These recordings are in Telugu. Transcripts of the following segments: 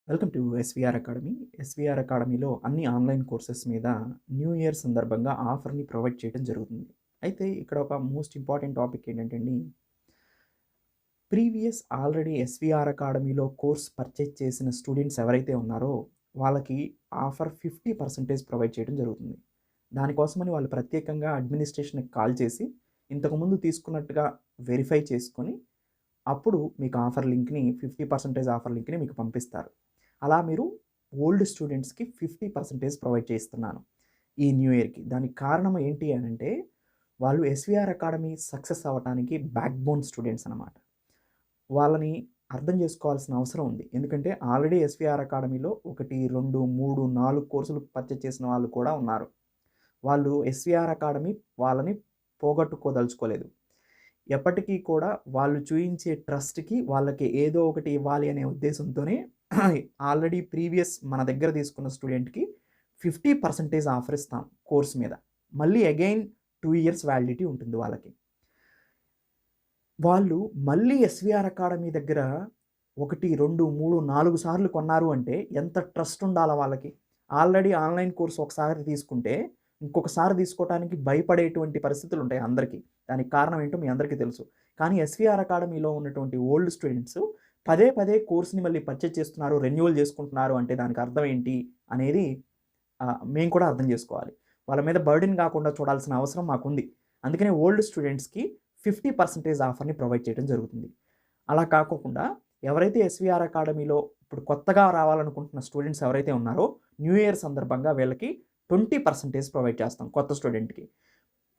Welcome to SVR academy. SVR అకాడమీలో అన్ని ఆన్‌లైన్ కోర్సెస్ మీద న్యూ ఇయర్ సందర్భంగా ఆఫర్‌ని ప్రొవైడ్ చేయడం జరుగుతుంది. అయితే ఇక్కడ ఒక మోస్ట్ ఇంపార్టెంట్ టాపిక్ ఏంటంటే అండి, ఆల్రెడీ ఎస్వీఆర్ అకాడమీలో కోర్స్ పర్చేజ్ చేసిన స్టూడెంట్స్ ఎవరైతే ఉన్నారో, వాళ్ళకి ఆఫర్ 50% ప్రొవైడ్ చేయడం జరుగుతుంది. దానికోసమని వాళ్ళు ప్రత్యేకంగా అడ్మినిస్ట్రేషన్‌కి కాల్ చేసి, ఇంతకుముందు తీసుకున్నట్టుగా వెరిఫై చేసుకొని, అప్పుడు మీకు ఆఫర్ లింక్‌ని 50% ఆఫర్ లింక్‌ని మీకు పంపిస్తారు. అలా మీరు ఓల్డ్ స్టూడెంట్స్‌కి 50% ప్రొవైడ్ చేస్తున్నాను ఈ న్యూ ఇయర్‌కి. దానికి కారణం ఏంటి అనంటే, వాళ్ళు ఎస్వీఆర్ అకాడమీ సక్సెస్ అవ్వటానికి బ్యాక్ బోన్ స్టూడెంట్స్ అనమాట. వాళ్ళని అర్థం చేసుకోవాల్సిన అవసరం ఉంది. ఎందుకంటే ఆల్రెడీ ఎస్వీఆర్ అకాడమీలో 1, 2, 3, 4 కోర్సులు పర్చేజ్ చేసిన వాళ్ళు కూడా ఉన్నారు. వాళ్ళు ఎస్వీఆర్ అకాడమీ వాళ్ళని పోగొట్టుకోదలుచుకోలేదు. ఎప్పటికీ కూడా వాళ్ళు చూయించే ట్రస్ట్‌కి వాళ్ళకి ఏదో ఒకటి ఇవ్వాలి అనే ఉద్దేశంతోనే ఆల్రెడీ మన దగ్గర తీసుకున్న స్టూడెంట్‌కి 50% ఆఫర్ ఇస్తాం కోర్స్ మీద. మళ్ళీ అగైన్ 2 ఇయర్స్ వ్యాలిడిటీ ఉంటుంది వాళ్ళకి. వాళ్ళు మళ్ళీ ఎస్వీఆర్ అకాడమీ దగ్గర 1, 2, 3, 4 సార్లు కొన్నారు అంటే ఎంత ట్రస్ట్ ఉండాలా వాళ్ళకి? ఆల్రెడీ ఆన్‌లైన్ కోర్స్ ఒకసారి తీసుకుంటే, ఇంకొకసారి తీసుకోవటానికి భయపడేటువంటి పరిస్థితులుంటాయి అందరికీ. దానికి కారణం ఏంటో మీ అందరికీ తెలుసు. కానీ ఎస్వీఆర్ అకాడమీలో ఉన్నటువంటి ఓల్డ్ స్టూడెంట్స్ పదే పదే కోర్స్‌ని మళ్ళీ పర్చేజ్ చేస్తున్నారు, రెన్యువల్ చేసుకుంటున్నారు అంటే దానికి అర్థం ఏంటి అనేది మేము కూడా అర్థం చేసుకోవాలి. వాళ్ళ మీద బర్డెన్ కాకుండా చూడాల్సిన అవసరం మాకుంది. అందుకనే ఓల్డ్ స్టూడెంట్స్‌కి 50% ఆఫర్‌ని ప్రొవైడ్ చేయడం జరుగుతుంది. అలా కాకోకుండా ఎవరైతే ఎస్వీఆర్ అకాడమీలో ఇప్పుడు కొత్తగా రావాలనుకుంటున్న స్టూడెంట్స్ ఎవరైతే ఉన్నారో, న్యూ ఇయర్ సందర్భంగా వీళ్ళకి 20% ప్రొవైడ్ చేస్తాం కొత్త స్టూడెంట్‌కి.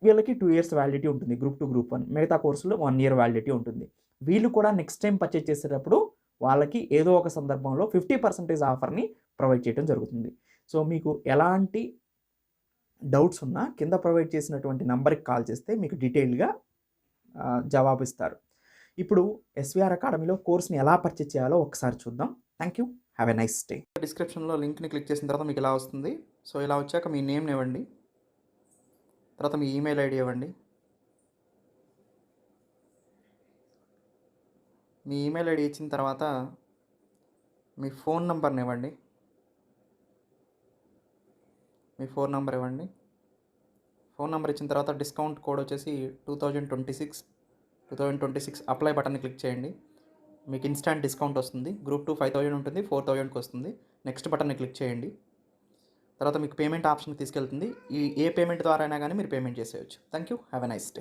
వీళ్ళకి 2 ఇయర్స్ వ్యాలిడిటీ ఉంటుంది. గ్రూప్ 2, గ్రూప్ 1 మిగతా కోర్సులో 1 ఇయర్ వ్యాలిడిటీ ఉంటుంది. వీళ్ళు కూడా నెక్స్ట్ టైమ్ పర్చేజ్ చేసేటప్పుడు వాళ్ళకి ఏదో ఒక సందర్భంలో 50% ఆఫర్‌ని ప్రొవైడ్ చేయడం జరుగుతుంది. సో, మీకు ఎలాంటి డౌట్స్ ఉన్నా కింద ప్రొవైడ్ చేసినటువంటి నంబర్‌కి కాల్ చేస్తే మీకు డీటెయిల్డ్‌గా జవాబిస్తారు. ఇప్పుడు ఎస్వీఆర్ అకాడమీలో కోర్స్‌ని ఎలా పర్చేజ్ చేయాలో ఒకసారి చూద్దాం. Thank you. Have a nice day. డిస్క్రిప్షన్‌లో లింక్‌ని క్లిక్ చేసిన తర్వాత మీకు ఇలా వస్తుంది. సో, ఇలా వచ్చాక మీ నేమ్‌ని ఇవ్వండి. తర్వాత మీ ఈమెయిల్ ఐడీ ఇవ్వండి. మీ ఈమెయిల్ ఐడీ ఇచ్చిన తర్వాత మీ ఫోన్ నంబర్‌ని ఇవ్వండి. మీ ఫోన్ నంబర్ ఇవ్వండి. ఫోన్ నంబర్ ఇచ్చిన తర్వాత డిస్కౌంట్ కోడ్ వచ్చేసి 2026 అప్లై బటన్‌ని క్లిక్ చేయండి. మీకు ఇన్‌స్టాంట్ డిస్కౌంట్ వస్తుంది. గ్రూప్ 2 5000 ఉంటుంది. 4000కి వస్తుంది. నెక్స్ట్ బటన్‌ని క్లిక్ చేయండి. తర్వాత మీకు పేమెంట్ ఆప్షన్‌కి తీసుకెళ్తుంది. ఏ పేమెంట్ ద్వారా అయినా కానీ మీరు పేమెంట్ చేసేయొచ్చు. Thank you. Have a nice day.